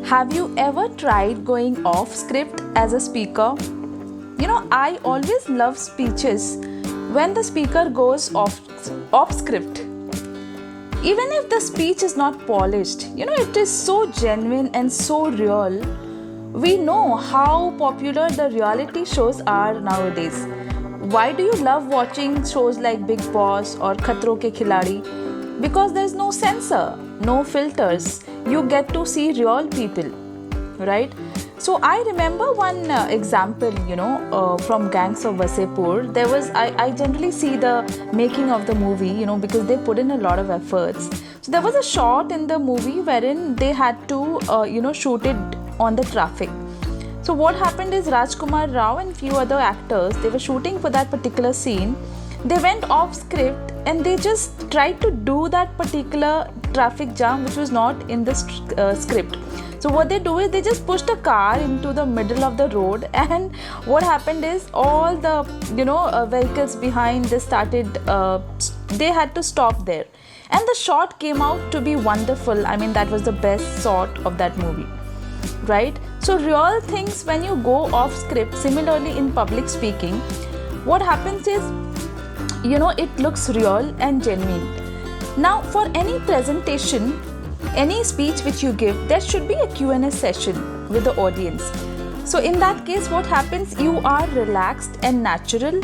Have you ever tried going off script as a speaker? I always love speeches when the speaker goes off script. Even if the speech is not polished, it is so genuine and so real. We know how popular the reality shows are nowadays. Why do you love watching shows like Big Boss or Khatron Ke Khiladi? Because there's no censor, no filters. You get to see real people, right? So I remember one example, from Gangs of Wasseypur. There was, I generally see the making of the movie, because they put in a lot of efforts. So there was a shot in the movie wherein they had to, shoot it on the traffic. So what happened is Rajkumar Rao and few other actors, they were shooting for that particular scene. They went off script and they just tried to do that particular traffic jam which was not in the script. So what they do is they just pushed a car into the middle of the road, and what happened is all the vehicles behind they started they had to stop there, and the shot came out to be wonderful. I mean, that was the best shot of that movie, right? So real things when you go off script. Similarly in public speaking, what happens is it looks real and genuine. Now for any presentation, any speech which you give, there should be a Q&A session with the audience. So in that case, what happens, you are relaxed and natural.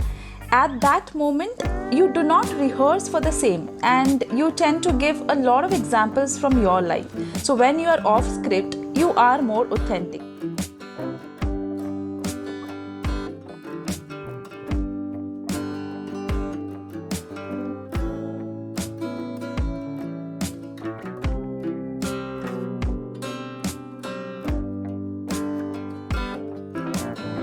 At that moment, you do not rehearse for the same, and you tend to give a lot of examples from your life. So when you are off script, you are more authentic.